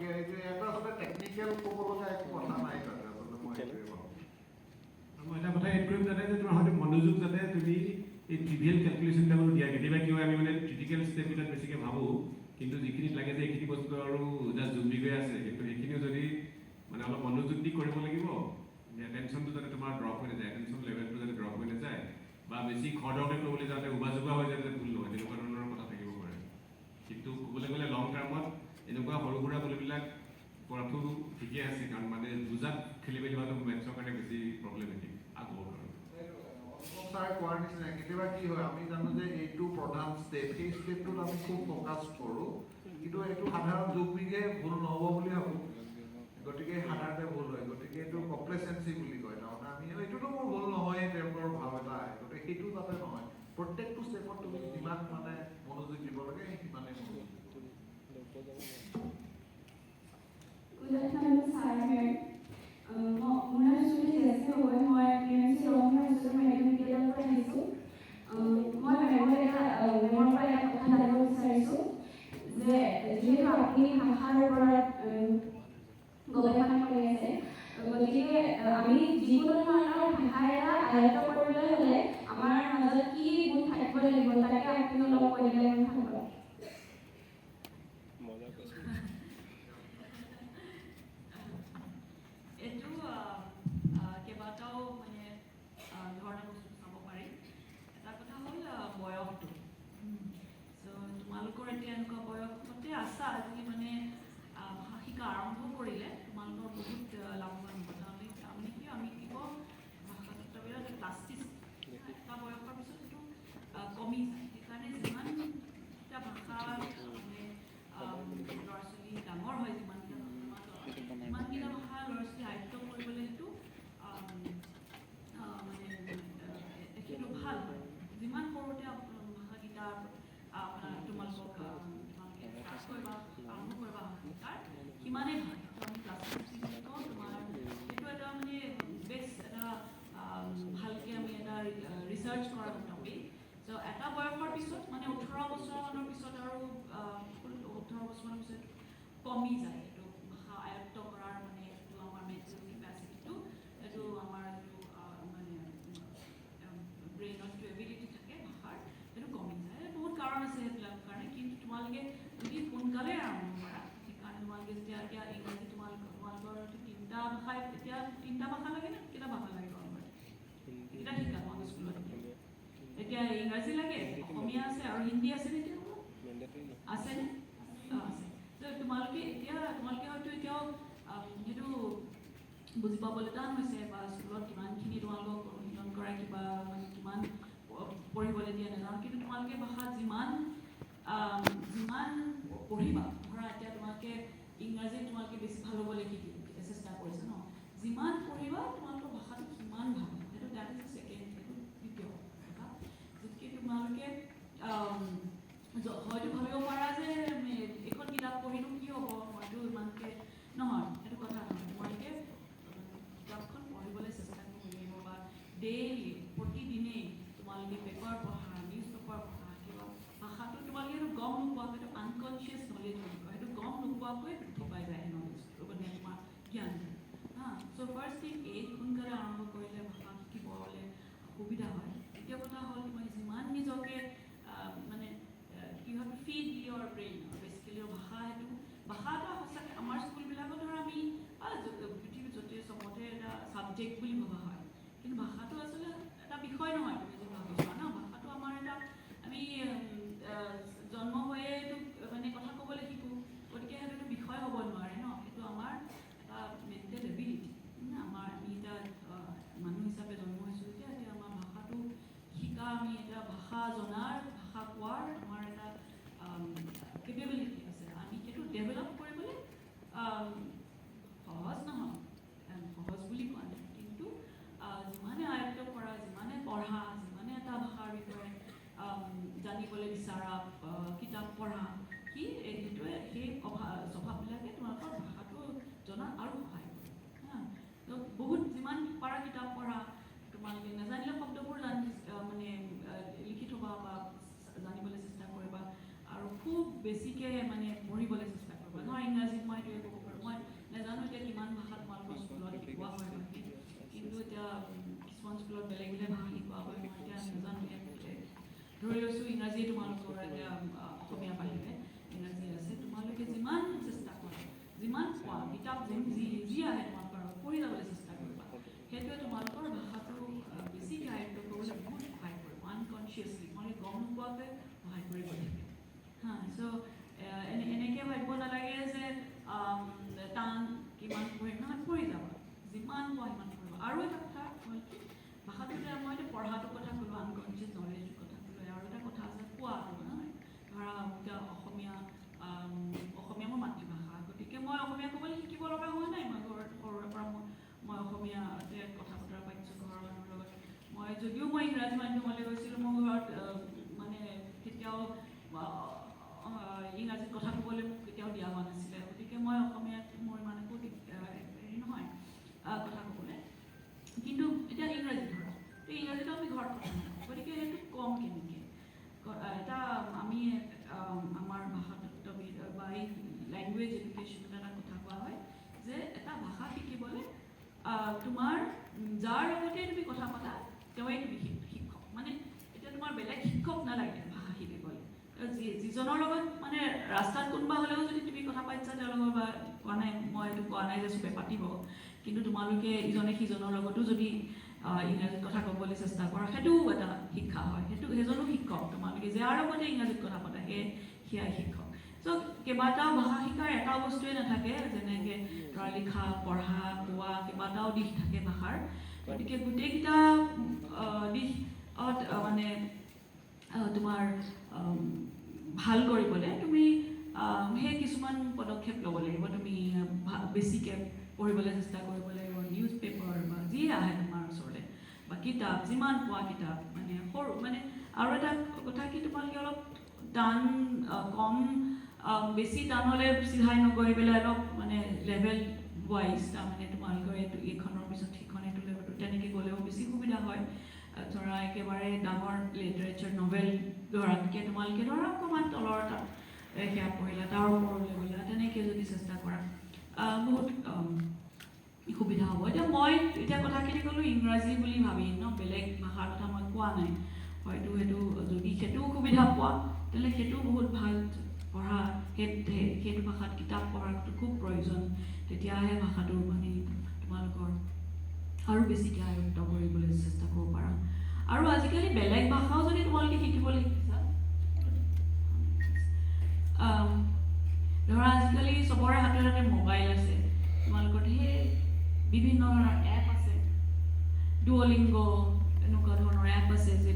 বাকী এটা আচলতে টেকনিকেল ক'ব লগা একো কথা নাই তাতে আচলতে মই এইটোৱে ভাবোঁ। মই এটা কথা এড কৰিম যাতে তোমাৰ হয়তো মনোযোগ যাতে তুমি এই ট্ৰিভিয়েল কেলকুলেশ্যনবিলাকো দিয়া কেতিয়াবা কিয় আমি মানে ক্ৰিটিকেল ষ্টেপবিলাক বেছিকৈ ভাবোঁ কিন্তু যিখিনিত লাগে যে এইখিনি বস্তু আৰু জাষ্ট জুমি গৈ আছে কিন্তু সেইখিনিও যদি মানে অলপ মনোযোগ দি কৰিব লাগিব যে এটেনশ্যনটো যাতে তোমাৰ ড্ৰপ হৈ নাযায় এটেনশ্যন লেভেলটো যাতে ড্ৰপ হৈ নাযায় বা বেছি খৰধৰকৈ কৰিবলৈ যাওঁতে উবাজোগা হৈ যাতে ভুল নহয় তেনেকুৱা ধৰণৰ কথা থাকিব পাৰে কিন্তু ক'বলৈ গ'লে লং টাৰ্মত এনেকুৱা সৰু সুৰা ভুলবিলাক কৰাটো ঠিকে আছে কাৰণ মানে বুজাত খেলি মেলি হোৱাটো মেথছৰ কাৰণে বেছি প্ৰব্লেমেটিক আগৰ কাৰণে ছাৰে কোৱাৰ নিচিনা কেতিয়াবা কি হয় আমি জানো যে এইটো প্ৰধান ষ্টেপ সেই ষ্টেপটোত আমি খুব ফ'কাছ কৰোঁ কিন্তু এইটো সাধাৰণ যোগবিঘে ভুল নহ'ব বুলি ভাবোঁ গতিকে সাধাৰণতে ভুল হয় গতিকে এইটো কমপ্লেচেঞ্চি বুলি কয় তাৰমানে আমি এইটোতো মোৰ ভুল নহয়েই তেওঁলোকৰ ভাৱ এটা আহে গতিকে সেইটো যাতে নহয় প্ৰত্যেকটো ষ্টেপত তুমি যিমান মানে মনোযোগ দিব লাগে সিমানেই মনোযোগ Good afternoon, Sir. Mona Suri जैसे हुए मैं PMC रोम में उसमें मैंने किया पर है सो मैं मेमोरी का मेमोरी पर एक कथा डालूँ सर सो जे जो अपनी भाषा पर গবেষণা কৰি আছে গতিকে আমি যিকোনো ধৰণৰ ভাষা এটা আয়ত্ত কৰিবলৈ হ'লে আমাৰ মাজত কি গুণ থাকিব লাগিব তাকে আপুনি অলপ কৈ দিলে ভাল হ'ব এইটো কেইবাটাও মানে ধৰণৰ বস্তু চাব পাৰি এটা কথা হ'ল বয়সটো তোমালোকৰ এতিয়া এনেকুৱা বয়সতে আছা আজি মানে ভাষা শিকা আৰম্ভ কৰিলে তোমালোকৰ বহুত লাভৱান হ'ব আমি কি কওঁ ভাষা তত্ত্ববিলাক প্লাষ্টিক এটা বয়সৰ পিছত সেইটো কমি যায় সেইকাৰণে যিমান এটা ভাষা মানে ল'ৰা ছোৱালী ডাঙৰ হয় যিমানকেইটা ভাষা ল'ৰা ছোৱালী আয়ত্ত কৰিবলৈ সেইটো মানে সেইটো ভাল হয় যিমান সৰুতে ভাষাকেইটা তোমালোকক ক্লাছ কৰিবা আৰম্ভ কৰিবা শিকাৰ সিমানেই ভাল আমি ক্লাছ তোমাৰ সেইটো এটা মানে বেষ্ট এটা ভালকৈ আমি এটা ৰিচাৰ্চ কৰা টপিক চ' এটা বয়সৰ পিছত মানে 18 বছৰমানৰ পিছত আৰু 18 বছৰমানৰ পিছত কমি যায় এইটো ভাষা আয়ত্ত কৰাৰ মানে এইটো আমাৰ মেণ্টেল কেপাচিটিটো এইটো আমাৰ যিটো মানে ব্ৰেইনত যিটো এবিলিটি থাকে ভাষাৰ সেইটো কমি যায় বহুত কাৰণ আছে সেইবিলাক কাৰণে কিন্তু তোমালোকে যদি সোনকালে আৰম্ভ কৰা সেইকাৰণে তোমালোকে যেতিয়া এতিয়া ইংৰাজী তোমালোকৰ তিনিটা ভাষা এতিয়া তিনিটা ভাষা লাগে নে কেইটা ভাষা লাগে তোমালোকৰ কেইটা শিকা তোমালোকে স্কুলত এতিয়া ইংৰাজী লাগে অসমীয়া আছে আৰু হিন্দী আছে নে এতিয়া আছেনে আছে তোমালোকে হয়তো এতিয়াও সেইটো বুজি পাবলৈ টান হৈছে বা স্কুলত কিমানখিনি তোমালোকক অনুশীলন কৰা কিবা মানে কিমান পঢ়িবলৈ দিয়া নাজানো কিন্তু তোমালোকে ভাষা যিমান পঢ়িবা ধৰা এতিয়া তোমালোকে ইংৰাজী তোমালোকে বেছি ভাল হ'বলৈ চেষ্টা কৰিছা ন যিমান পঢ়িবা তোমালোকৰ ভাষাটো সিমান ভাল হ'ব সেইটো দ্যাট ইজ ছেকেণ্ড সেইটো দ্বিতীয় কথা গতিকে তোমালোকে হয়তো ভাবিব পাৰা যে এইখন কিতাপ পঢ়িনো কি হ'ব হয়তো ইমানকৈ নহয় সেইটো কথা নহয় তোমালোকে কিতাপখন পঢ়িবলৈ চেষ্টা কৰিব লাগিব বা ডেইলি প্ৰতিদিনেই তোমালোকে পেপাৰ পঢ়া নিউজ পেপাৰ পঢ়া কিবা ভাষাটো তোমালোকে সেইটো গম নোপোৱাকৈ সেইটো আনকনচিয়াছ নলেজ বুলি কয় সেইটো গম নোপোৱাকৈ বৃদ্ধি পাই যায় নলেজটো মানে তোমাৰ জ্ঞানটো চ' ফাৰ্ষ্ট থিং সোনকালে আৰম্ভ কৰিলে ভাষা শিকিবলৈ সুবিধা হয় দ্বিতীয় কথা হ'ল মই যিমান নিজকে মানে you have to feed your brain basically ভাষা এটা সঁচাকৈ আমাৰ স্কুলবিলাকত ধৰা আমি পৃথিৱীৰ য'তে চবতে এটা ছাবজেক্ট বুলি ভবা হয় কিন্তু ভাষাটো আচলতে এটা বিষয় নহয় তুমি যদি ভাবিছোৱা ন ভাষাটো আমাৰ এটা আমি জন্ম হৈয়ে এইটো মানে কথা ক'বলৈ শিকোঁ গতিকে সেইটো বিষয় হ'ব নোৱাৰে ন সেইটো আমাৰ এটা মেণ্টেল এবিলিটি আমি এতিয়া মানুহ হিচাপে জন্ম হৈছোঁ এতিয়া আমাৰ ভাষাটো কোৱা হয় কিন্তু এতিয়া কিছুমান স্কুলত বেলেগ বেলেগ ভাষা শিকোৱা হয় মই এতিয়া নাজানো ধৰি লৈছোঁ ইংৰাজী তোমালোকৰ এতিয়া অসমীয়া বাহিৰে ইংৰাজী আছে তোমালোকে যিমান চেষ্টা কৰা যিমান কোৱা কিতাপ যি আহে তোমালোকৰ পঢ়ি যাবলৈ চেষ্টা কৰিবা সেইটোৱে তোমালোকৰ ভাষাটো বেছিকৈ আয়ত্ব কৰিবলৈ বহুত সহায় কৰিব আনকনচিয়াছলি মানে গম নোপোৱাকৈ সহায় কৰিব থাকে হা চ' এনেকৈ ভাবিব নালাগে যে টান কিমান পঢ়িম নহয় পঢ়ি যাবা যিমান পোৱা সিমান পঢ়িবা আৰু এটা কথা হ'ল কি ভাষাটো যে মই এতিয়া পঢ়াটোৰ কথা ক'লোঁ আনকনচিয়াছ নলেজৰ কথা ক'লোঁ আৰু এটা কথা আছে কোৱাটো নহয় ধৰা এতিয়া অসমীয়া মোৰ মাতৃভাষা গতিকে মই অসমীয়া ক'বলৈ শিকিব লগা হোৱা নাই মই ঘৰত সৰুৰে পৰা মই অসমীয়াতে কথা বতৰা পাতিছোঁ ঘৰৰ মানুহৰ লগত মই যদিও মই ইংৰাজী মাধ্যমলৈ গৈছিলোঁ মোৰ ঘৰত মানে কেতিয়াও ইংৰাজীত কথা ক'বলৈ মোক কেতিয়াও দিয়া হোৱা নাছিলে গতিকে মই অসমীয়াত মোৰ ইমান একো হেৰি নহয় কথা ক'বলৈ কিন্তু এতিয়া ইংৰাজী ধৰা ইংৰাজীটো আমি ঘৰত কথা নকওঁ গতিকে সেইটো কম কেনেকৈ এটা আমি আমাৰ ভাষাতত্ত্ববিদ বা এই লেংগুৱেজ এডুকেশ্যনত এটা কথা কোৱা হয় যে এটা ভাষা শিকিবলৈ তোমাৰ যাৰ লগতে তুমি কথা পাতা তেওঁৱেই তুমি শিক্ষক মানে এতিয়া তোমাৰ বেলেগ শিক্ষক নালাগে ভাষা শিকিবলৈ যিজনৰ লগত মানে ৰাস্তাত কোনোবা হ'লেও যদি তুমি কথা পাতিছা তেওঁৰ লগত বা কোৱা নাই মই এইটো কোৱা নাই যে চবে পাতিব কিন্তু তোমালোকে ইজনে সিজনৰ লগতো যদি ইংৰাজীত কথা ক'বলৈ চেষ্টা কৰা সেইটোও এটা শিক্ষা হয় সেইজনো শিক্ষক তোমালোকে যাৰ লগতে ইংৰাজীত কথা পাতা সেয়াই শিক্ষক চ' কেইবাটাও ভাষা শিকাৰ এটা বস্তুৱে নাথাকে যেনেকৈ ধৰা লিখা পঢ়া কোৱা কেইবাটাও দিশ থাকে ভাষাৰ গতিকে গোটেইকেইটা দিশত মানে তোমাৰ ভাল কৰিবলৈ তুমি সেই কিছুমান পদক্ষেপ ল'ব লাগিব তুমি বেছিকৈ পঢ়িবলৈ চেষ্টা কৰিব লাগিব নিউজ পেপাৰ বা যি আহে তোমাৰ ওচৰলৈ বা কিতাপ যিমান পোৱা কিতাপ মানে সৰু মানে আৰু এটা কথা কি তোমালোকে অলপ টান কম বেছি টানলৈ চিধাই নগৈ পেলাই অলপ মানে লেভেল ৱাইজ তাৰমানে তোমালোকৰ এইখনৰ পিছত সিখন এইটো লেভেলটো তেনেকৈ গ'লেও বেছি সুবিধা হয় ধৰা একেবাৰে ডাঙৰ লিটাৰেচাৰ নভেল ধৰাতকৈ তোমালোকে ধৰা অকণমান তলৰ তাত সেয়া পঢ়িলা তাৰ ওপৰলৈ গ'লা তেনেকৈ যদি চেষ্টা কৰা বহুত সুবিধা হ'ব এতিয়া মই এতিয়া কথাখিনি ক'লোঁ ইংৰাজী বুলি ভাবি বেলেগ ভাষাৰ কথা মই কোৱা নাই হয়তো যদি সেইটোও সুবিধা পোৱা তেতিয়াহ'লে সেইটোও বহুত ভাল পঢ়া সেইটো ভাষাত কিতাপ পঢ়াটো খুব প্ৰয়োজন তেতিয়াহে ভাষাটো মানে তোমালোকৰ আৰু বেছিকৈ আয়ত্ব কৰিবলৈ চেষ্টা কৰিব পাৰা আৰু আজিকালি বেলেগ ভাষাও যদি তোমালোকে শিকিবলৈ শিকিছা ধৰা আজিকালি চবৰে হাতে হাতে মোবাইল আছে তোমালোকৰ সেই বিভিন্ন ধৰণৰ এপ আছে ডুঅলিংগ এনেকুৱা ধৰণৰ এপ আছে যে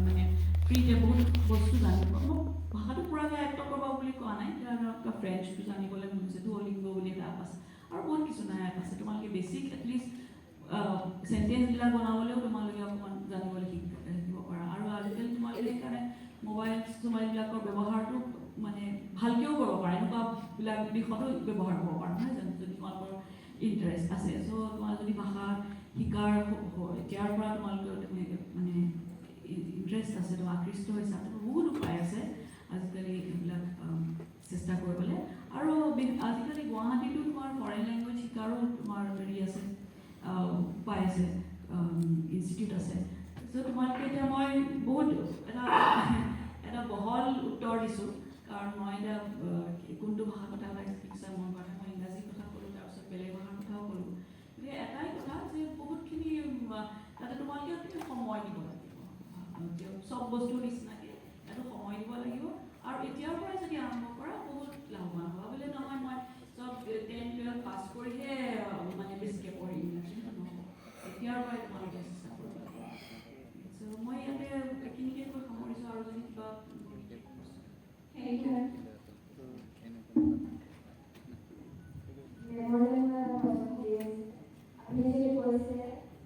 মানে ফ্ৰীতে বহুত বস্তু জানিব মোক ভাষাটো পূৰাকৈ আয়ত্ব কৰিব বুলি কোৱা নাই ধৰক ফ্ৰেঞ্চটো জানিবলৈ মন হৈছে ডুঅলিংগ বুলি এটা এপ আছে আৰু বহুত কিছুমান এপ আছে তোমালোকে বেছিক এটলিষ্ট চেণ্টেঞ্চবিলাক বনাবলৈও তোমালোকে অকণমান জানিবলৈ শিকিব পাৰা আৰু আজিকালি তোমালোকে সেইকাৰণে মোবাইলবিলাকৰ ব্যৱহাৰটো মানে ভালকৈও কৰিব পাৰা এনেকুৱাবিলাক দিশতো ব্যৱহাৰ কৰিব পাৰা নহয় জানো যদি তোমালোকৰ ইণ্টাৰেষ্ট আছে চ' তোমাৰ যদি ভাষা শিকাৰ এতিয়াৰ পৰা তোমালোকৰ মানে ইণ্টাৰেষ্ট আছে তো আকৃষ্ট হৈছে বহুত উপায় আছে আজিকালি এইবিলাক চেষ্টা কৰিবলৈ আৰু আজিকালি গুৱাহাটীতো তোমাৰ ফৰেন লেংগুৱেজ শিকাৰো তোমাৰ হেৰি আছে উপায় আছে ইনষ্টিটিউট আছে চ' তোমালোকে এতিয়া মই বহুত এটা বহল উত্তৰ দিছোঁ কাৰণ মই এতিয়া কোনটো ভাষাৰ কথা শিকিছা মন কৰা মই ইংৰাজী কথা ক'লোঁ তাৰপিছত বেলেগ ভাষাৰ কথাও ক'লোঁ গতিকে এটাই কথা যে বহুতখিনি তাতে তোমালোকে সময় দিব লাগিব চব বস্তুৰ নিচিনাকৈ এইটো সময় দিব লাগিব আৰু এতিয়াৰ পৰাই যদি আৰম্ভ কৰা বহুত লাভৱান হোৱা বুলি নহয় মই চব 10-12 পাছ কৰিহে মানে বেছিকৈ পঢ়িম নহ'ব এতিয়াৰ পৰাই তোমালোকে চেষ্টা কৰিব লাগিব চ' মই ইয়াতে এইখিনিকে কৈ সামৰিছোঁ আৰু যদি কিবা আপুনি যদি কৈছে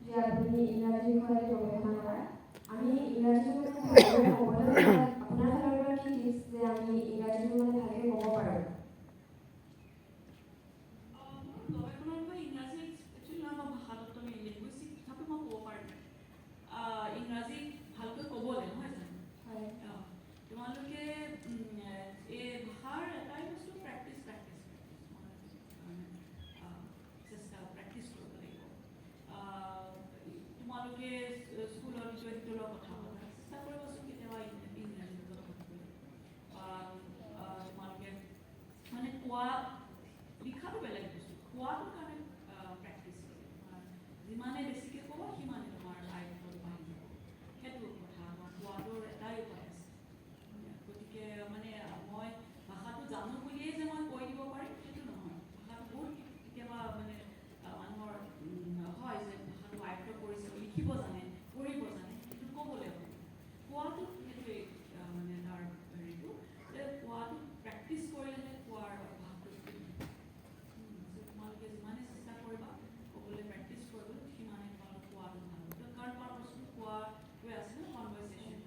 যে আপুনি ইংৰাজী বিষয়ে গৱেষণা কৰা আমি ইংৰাজীটো ভালদৰে ক'বলৈ আপোনাৰ ফালৰ পৰা কি টিপছ যে আমি ইংৰাজীটো মানে ভালকৈ ক'ব পাৰোঁ গৱেষণাৰ পৰা ইংৰাজী একচুৱেলি আমাৰ ভাষাতত্ত্ব লিংগুইষ্টিক হিচাপে মই ক'ব পাৰিম ইংৰাজী ভালকৈ ক'বলৈ নহয় জানো হয় তোমালোকে এই ভাষাৰ এটাই বস্তু প্ৰেক্টিছ চেষ্টা প্ৰেক্টিছ কৰিব লাগিব লিখাটো বেলেগ বস্তু, কোৱাটো কাৰণে প্ৰেক্টিচ কৰে। যিমানে বেছিকৈ ক'ব সিমানে তোমাৰ আয়ত্তটো বাঢ়ি যাব, সেইটো কথা। আমাৰ কোৱাটোৰ এটাই উপায় আছে। গতিকে মানে মই ভাষাটো জানো বুলিয়েই যে মই কৈ দিব পাৰিম সেইটো নহয়। ভাষাটো বহুত কেতিয়াবা মানে মানুহৰ হয় যে ভাষাটো আয়ত্ত কৰিছে, লিখিব জানে, পঢ়িব জানে, কিন্তু ক'বলৈ হয়। কোৱাটো সেইটোৱেই মানে তাৰ হেৰিটো যে কোৱাটো প্ৰেক্টিচ কৰিলেহে কোৱাৰ অভ্যাসটো তোমালোকে যিমানে চেষ্টা কৰিবা ক'বলৈ প্ৰেক্টিচ কৰিবলৈ সিমানে তোমালোকে কোৱাটো ভাল হ'ব। কাৰণ কোৱাৰ বস্তু কোৱাটোৱে আছে ন, কনভাৰ্চেশ্যন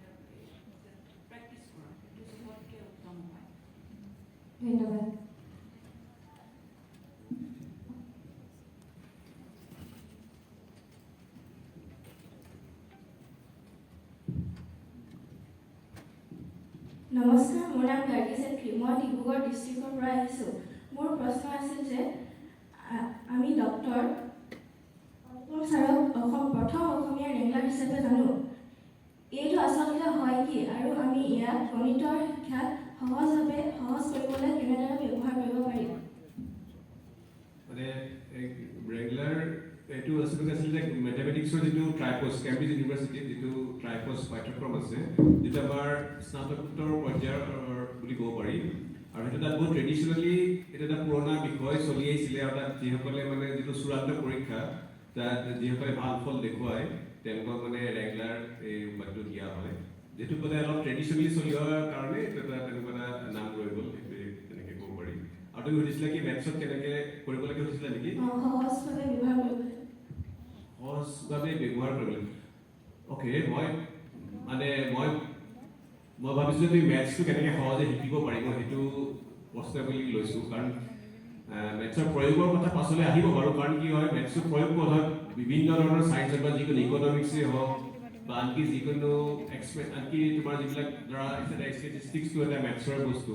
প্ৰেক্টিচ কৰা সেইটো চবতকৈ উত্তম উপায়। ধন্যবাদ। নমস্কাৰ, মোৰ নাম গাৰ্গী চেত্ৰী। মই ডিব্ৰুগড় ডিষ্ট্ৰিক্টৰ পৰা আহিছোঁ। মোৰ প্ৰশ্ন আছিল যে আমি ডক্টৰ অনুপম ছাৰক প্ৰথম অসমীয়া ৰেগুলাৰ হিচাপে জানো। এইটো আচলতে হয় কি, আৰু আমি ইয়াক গণিতৰ শিক্ষাত সহজ কৰিবলৈ কেনেদৰে ব্যৱহাৰ কৰিব পাৰিম? মানে ৰেগুলাৰ এইটো আচলতে মেথামেটিক্সৰ যিটো ট্ৰাইপছ, কেম্ব্ৰিজ ইউনিভাৰ্চিটিত যিটো ট্ৰাইপছ পাঠ্যক্ৰম আছে, যিটো আমাৰ স্নাতকোত্তৰ পৰ্যায়ৰ বুলি ক'ব পাৰি। আৰু সেইটো তাত বহুত ট্ৰেডিশ্যনেলি এইটো এটা পুৰণা বিষয় চলি আহিছিলে। আৰু তাত যিসকলে মানে যিটো চূড়ান্ত পৰীক্ষা, তাত যিসকলে ভাল ফল দেখুৱায় তেওঁলোকক মানে ৰেগুলাৰ এই উপাধিটো দিয়া হয়। যিটো মানে অলপ ট্ৰেডিশ্যনেলি চলি অহাৰ কাৰণে এইটো এটা তেনেকুৱা এটা নাম ৰৈ গ'ল, সেইটোৱে তেনেকৈ ক'ব পাৰি। আৰু তুমি সুধিছিলা কি মেথছত কেনেকৈ কৰিব লাগে সুধিছিলা নেকি? সহজভাৱে ব্যৱহাৰ কৰিবলৈ। সহজভাৱে ব্যৱহাৰ কৰিবলৈ। অ'কে, মই ভাবিছোঁ তুমি মেথছটো কেনেকৈ সহজে শিকিব পাৰিব সেইটো প্ৰশ্ন বুলি লৈছোঁ। কাৰণ মেথছৰ প্ৰয়োগৰ কথা পাছলৈ আহিব বাৰু। কাৰণ কি হয়, মেথছৰ প্ৰয়োগ পথত বিভিন্ন ধৰণৰ ছায়েন্সত বা যিকোনো ইকনমিক্সেই হওক বা আনকি যিকোনো আনকি তোমাৰ যিবিলাক ধৰা ষ্টেটিষ্টিক্সটো এটা মেথছৰ বস্তু।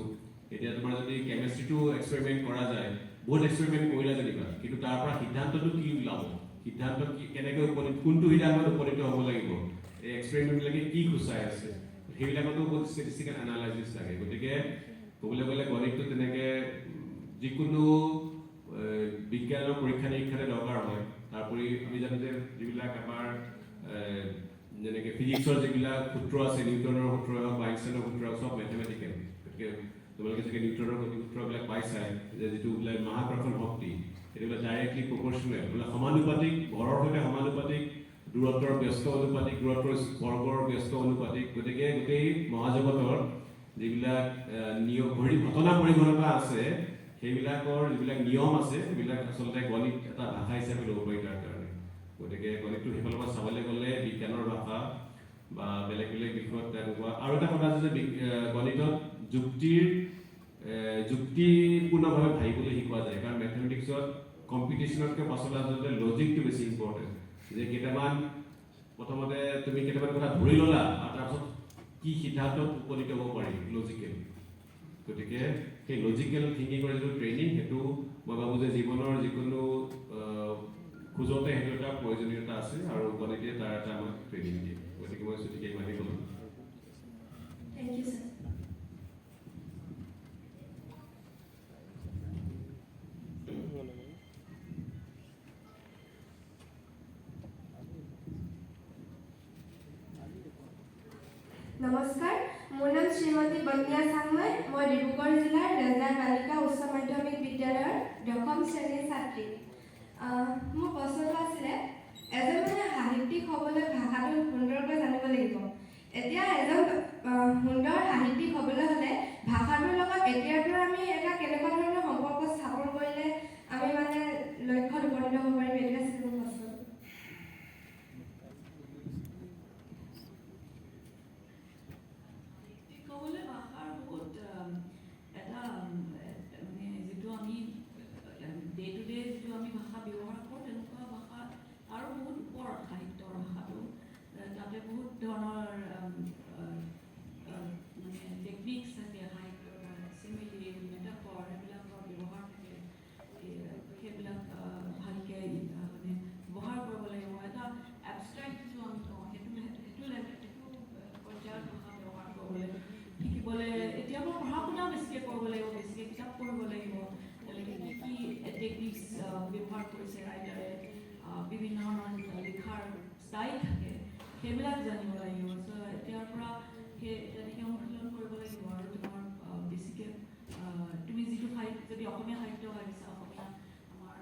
এতিয়া তোমাৰ যদি কেমেষ্ট্ৰিটো এক্সপেৰিমেণ্ট কৰা যায়, বহুত এক্সপেৰিমেণ্ট কৰিলে যেনিবা, কিন্তু তাৰ পৰা সিদ্ধান্তটো কি ওলাব, সিদ্ধান্ত কেনেকৈ কোনটো সিদ্ধান্তত উপনীত হ'ব লাগিব, এই এক্সপেৰিমেণ্টবিলাকে কি সূচাই আছে, সেইবিলাকতো বহুত ষ্টেটিষ্টিকেল এনালাইচিছ লাগে। গতিকে ক'বলৈ গ'লে গণিতটো তেনেকৈ যিকোনো বিজ্ঞানৰ পৰীক্ষা নিৰীক্ষাতে দৰকাৰ হয়। তাৰোপৰি আমি জানো যে যিবিলাক আমাৰ যেনেকৈ ফিজিক্সৰ যিবিলাক সূত্ৰ আছে, নিউটনৰ সূত্ৰ হওক বা আইনষ্টাইনৰ সূত্ৰ হওক, চব মেথমেটিকেল। গতিকে তোমালোকে চাগে নিউটনৰ সূত্ৰবিলাক পাইছাই, যে যিটো বোলে মহাকৰ্ষণ শক্তি, সেইটো বোলে ডাইৰেক্টলি প্ৰপৰ্চনেল, বোলে সমানুপাতিক, ভৰৰ সৈতে সমানুপাতিক, দূৰত্বৰ ব্যস্ত অনুপাতিক, দূৰত্বৰ বৰ্গৰ ব্যস্ত অনুপাতিক। গতিকে গোটেই মহাজগতৰ যিবিলাক ঘটনা পৰিঘটনা আছে, সেইবিলাকৰ যিবিলাক নিয়ম আছে, সেইবিলাক আচলতে গণিত এটা ভাষা হিচাপে ল'ব পাৰি তাৰ কাৰণে। গতিকে গণিতটো সেইফালৰ পৰা চাবলৈ গ'লে বিজ্ঞানৰ ভাষা বা বেলেগ বেলেগ বিষয়ত তেনেকুৱা। আৰু এটা কথা আছে যে গণিতত যুক্তিপূৰ্ণভাৱে ভাবিবলৈ শিকোৱা যায়। কাৰণ মেথমেটিক্সত কম্পিটিশ্যনতকৈ পাছলৈ আচলতে লজিকটো বেছি ইম্পৰ্টেণ্ট। যে প্ৰথমতে তুমি কেইটামান কথা ধৰি ল'লা আৰু তাৰপিছত কি সিদ্ধান্তত উপনীত হ'ব পাৰি লজিকেল। গতিকে সেই লজিকেল থিংকিঙৰ যিটো ট্ৰেইনিং, সেইটো মই ভাবোঁ যে জীৱনৰ যিকোনো খোজতে সেইটো এটা প্ৰয়োজনীয়তা আছে, আৰু গণিতে তাৰ এটা আমাক ট্ৰেইনিং দিয়ে। গতিকে মই ছুটিকে ইমানেই ক'লোঁ। Thank you sir. নমস্কাৰ, মোৰ নাম শ্ৰীমতী বনিয়া চাংমাই। মই ডিব্ৰুগড় জিলাৰ ৰেজা বালিকা উচ্চ মাধ্যমিক বিদ্যালয়ৰ 10ম শ্ৰেণীৰ ছাত্ৰী। মোৰ প্ৰশ্নটো আছিলে, এজন সাহিত্যিক হ'বলৈ ভাষাটো সুন্দৰকৈ জানিব লাগিব। এতিয়া এজন সুন্দৰ সাহিত্যিক হ'বলৈ হ'লে ভাষাটোৰ লগত এতিয়াৰ পৰা আমি এটা কেনেকুৱা ধৰণৰ সম্পৰ্ক স্থাপন কৰিলে আমি লক্ষ্যত উপনীত হ'ব পাৰিম, এইটো আছিল মোৰ প্ৰশ্ন। ক'বলৈ ভাষাৰ বহুত এটা মানে যিটো আমি ডে টু ডে যিটো আমি ভাষা ব্যৱহাৰ কৰোঁ, তেনেকুৱা টেকনিক্স ব্যৱহাৰ কৰিছে ৰাইটাৰে, বিভিন্ন ধৰণৰ লিখাৰ ষ্টাইল থাকে, সেইবিলাক জানিব লাগিব। চ' এতিয়াৰ পৰা তেনেকৈ অনুশীলন কৰিব লাগিব আৰু তোমাৰ বেছিকৈ তুমি যিটো সাহিত্য, যদি অসমীয়া সাহিত্য ভাবিছা, অসমীয়া আমাৰ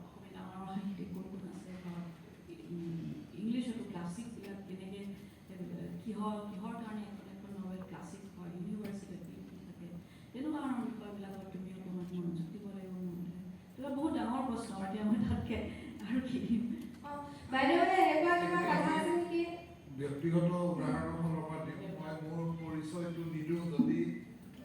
অসমীয়া ডাঙৰ সাহিত্যিক কোন কোন আছে, বা ইংলিছতো ক্লাছিকবিলাক কেনেকৈ কিহৰ কাৰণে এখন নভেল ক্লাছিক হয়, ইউনিভাৰ্চিটি থাকে, তেনেকুৱা ধৰণৰ বিষয়বিলাকত তুমি অকণমান মনোযোগ দিব লাগিব। তোমাৰ বহুত ডাঙৰ প্ৰশ্ন, এতিয়া মই তাতকৈ আৰু কি দিম। বাইদেউ এনেকুৱা কিবা কথা আছে নেকি? ব্যক্তিগত উদাহৰণৰ ফালৰ পৰা দিম, মই মোৰ পৰিচয়টো নিদিওঁ, যদি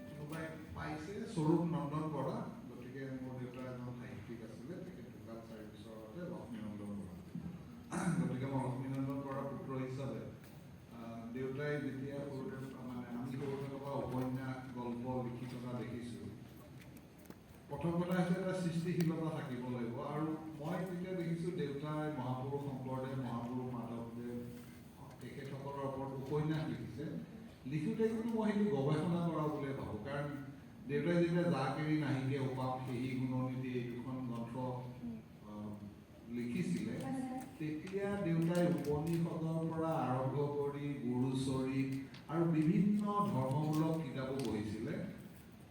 কোনোবাই পাইছে স্বৰূপ নন্দন বৰা, গতিকে মোৰ দেউতা এজন সাহিত্যিক আছিলে, তেখেত ঢুকাল 4 বছৰ আগতে, লক্ষ্মীনন্দন বৰা। গতিকে মই লক্ষ্মীনন্দন বৰাৰ পুত্ৰ হিচাপে দেউতাই যেতিয়া সৰুতে মানে আমি সৰু থকাৰ পৰা উপন্যাস গল্প লিখি থকা দেখিছোঁ, প্ৰথম কথা হৈছে এটা সৃষ্টিশীলতা থাকিব লাগিব। আৰু মই যেতিয়া দেখিছোঁ দেউতাই মহাপুৰুষ শংকৰদেৱ, মহাপুৰুষ মাধৱদেৱ, তেখেতসকলৰ ওপৰত উপন্যাস লিখিছে, লিখোঁতে কিন্তু মই সেইটো গৱেষণা কৰা বুলিয়ে ভাবোঁ। কাৰণ দেউতাই যেতিয়া জাক এৰি নাহিকে উপাপ সেহি গুণনিধি এই দুখন গ্ৰন্থ লিখিছিলে, তেতিয়া দেউতাই উপনিষদৰ পৰা আৰম্ভ কৰি গুৰুচৰিত আৰু বিভিন্ন ধৰ্মমূলক কিতাপো পঢ়িছিলে।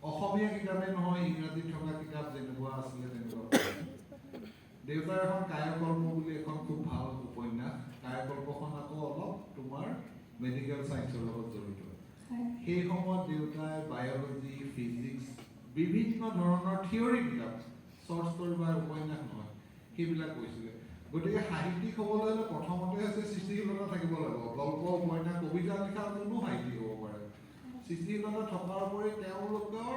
অসমীয়া কিতাপে নহয়, ইংৰাজীত থকা কিতাপ যেনেকুৱা আছিলে তেনেকুৱা। দেউতাৰ এখন কায়কল্প বুলি এখন খুব ভাল উপন্যাস, কায়কল্পখন আকৌ অলপ তোমাৰ মেডিকেল চায়েন্সৰ লগত জড়িত। সেই সময়ত দেউতাই বায়'লজি, ফিজিক্স, বিভিন্ন ধৰণৰ থিয়ৰী কিতাপ, শ্বৰ্ট ষ্টৰী বা উপন্যাস নহয়, সেইবিলাক কৈছিলে। গতিকে সাহিত্যিক হ'বলৈ হ'লে প্ৰথমতে হৈছে সৃষ্টিশীলতা থাকিব লাগিব। গল্প, উপন্যাস, কবিতা লিখা কোনো সাহিত্যিক হ'ব পাৰে। সৃষ্টিশীলতা থকাৰ উপৰি তেওঁলোকৰ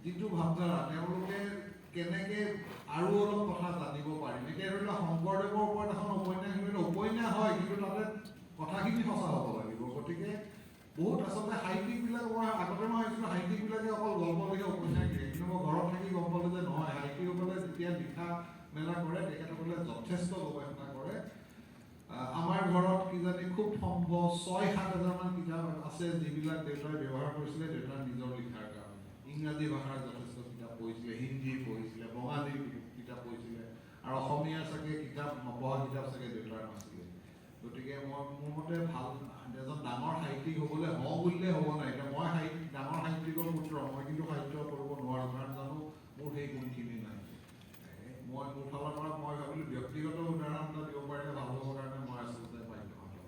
যিটো ভাৱধাৰা, তেওঁলোকে কেনেকৈ আৰু অলপ কথা জানিব পাৰিম। এতিয়া ধৰি লওক শংকৰদেৱৰ ওপৰত এখন উপন্যাস লিখিলে উপন্যাস হয়, কিন্তু তাতে কথাখিনি সঁচা হ'ব লাগিব। গতিকে বহুত আচলতে সাহিত্যিকবিলাক, মই আগতে মই ভাবিছিলোঁ সাহিত্যিকবিলাকে অকল গল্প লিখে, উপন্যাস লিখে, কিন্তু মই ঘৰত থাকি গম পালোঁ যে নহয়, সাহিত্যিকসকলে যেতিয়া লিখা মেলা কৰে তেখেতসকলে যথেষ্ট গৱেষণা কৰে। আমাৰ ঘৰত কিজানি খুব সম্ভৱ 6-7 হাজাৰমান কিতাপ আছে যিবিলাক দেউতাই ব্যৱহাৰ কৰিছিলে দেউতাৰ নিজৰ লিখাৰ কাৰণে। ইংৰাজী ভাষাৰ যথেষ্ট কিতাপ পঢ়িছিলে, হিন্দী পঢ়িছিলে, বঙালী কিতাপ পঢ়িছিলে, আৰু অসমীয়া চাগে কিতাপ নপঢ়া কিতাপ চাগে দেউতাৰ নাছিলে। গতিকে মই মোৰ মতে ভাল এজন ডাঙৰ সাহিত্যিক হ'বলৈ হওঁ বুলিলে হ'ব নাই। এতিয়া মই ডাঙৰ সাহিত্যিকৰ পুত্ৰ, মই কিন্তু সাহিত্য কৰিব নোৱাৰোঁ, কাৰণ জানো মোৰ সেই গুণখিনি নাই। মই মোৰ ফালৰ পৰা মই ভাবিলোঁ ব্যক্তিগত উদাহৰণ এটা দিব পাৰিলে ভাল হ'ব কাৰণে মই আচলতে বাধ্য হ'লোঁ।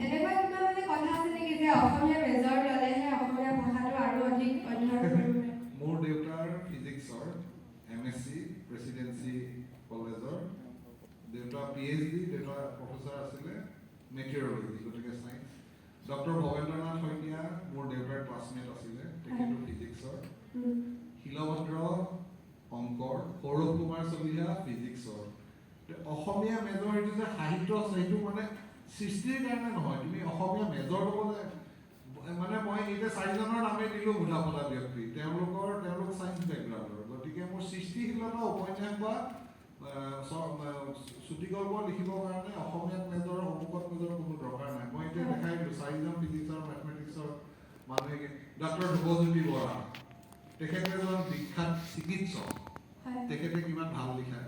এনেকুৱা কিবা মানে কথা আছে নেকি যে অসমীয়া মেজৰ ল'লেহে অসমীয়া ভাষাটো আৰু অধিক অধ্যয়ন কৰিব? মোৰ দেউতাৰ ফিজিক্সৰ MSc প্ৰেচিডেঞ্চি কলেজৰ, দেউতা PhD, দেউতা প্ৰফেচৰ আছিলে মেটিঅৰলজি, গতিকে চায়েন্স। ডক্টৰ ভৱেন্দ্ৰনাথ শইকীয়া মোৰ দেউতাৰ ক্লাছমেট আছিলে, তেখেতো ফিজিক্সৰ। শিলভদ্ৰ অংকৰ, সৌৰভ কুমাৰ চলিহা ফিজিক্সৰ। অসমীয়া মেজৰ এইটো যে সাহিত্য আছে, সেইটো মানে সৃষ্টিৰ কাৰণে নহয়। তুমি অসমীয়া মেজৰ ল'বলৈ মানে মই এতিয়া 4জনৰ নামেই দিলোঁ মুঠা ফটা ব্যক্তি, তেওঁলোক চায়েন্স বেকগ্ৰাউণ্ডৰ। গতিকে মোৰ সৃষ্টিশীলতা উপন্যাস বা চুটিগল্প লিখিবৰ কাৰণে অসমীয়াত মেজৰ, অমুকত মেজৰ কোনো দৰকাৰ নাই। মই এতিয়া দেখাই দিলোঁ 4জন ফিজিক্সৰ মেথমেটিক্সৰ মানুহে। ডক্টৰ ধ্ৰুৱজ্যোতি বৰা, তেখেতে এজন বিখ্যাত চিকিৎসক, তেখেতে কিমান ভাল লিখা।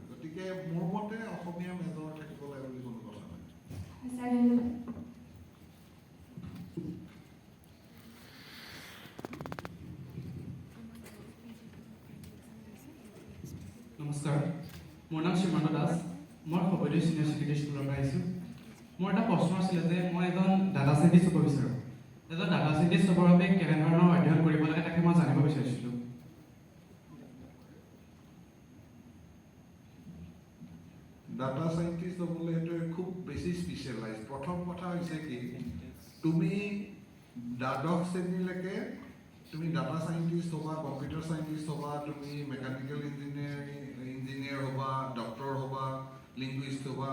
গতিকে মোৰ মতে অসমীয়া মেজৰ থাকিব লাগে বুলি কোনো কথা নাই। নমস্কাৰ, মোৰ নাম শ্ৰীমন্ত দাস, মই সৰ্বদয় চিনিয়ৰ ছেকেণ্ডেৰী স্কুলৰ পৰা আহিছোঁ। মোৰ এটা প্ৰশ্ন আছিলে যে মই এজন ডাটা চাইণ্টিষ্ট হ'ব বিচাৰোঁ। এজন ডাটা চাইণ্টিষ্ট হ'বৰ বাবে কেনেধৰণৰ অধ্যয়ন কৰিব লাগে তাকে মই জানিব বিচাৰিছিলোঁ। ডাটা সাইন্টিস্ট হ'বলৈ সেইটো খুব বেছি স্পেচিয়েলাইজ। প্ৰথম কথা হৈছে কি, তুমি দ্বাদশ শ্ৰেণীলৈকে তুমি ডাটা সাইন্টিস্ট হ'বা, কম্পিউটাৰ সাইন্টিস্ট হ'বা, তুমি মেকানিকেল ইঞ্জিনিয়াৰ হ'বা, ডক্টৰ হ'বা, লিংগুইষ্ট হ'বা,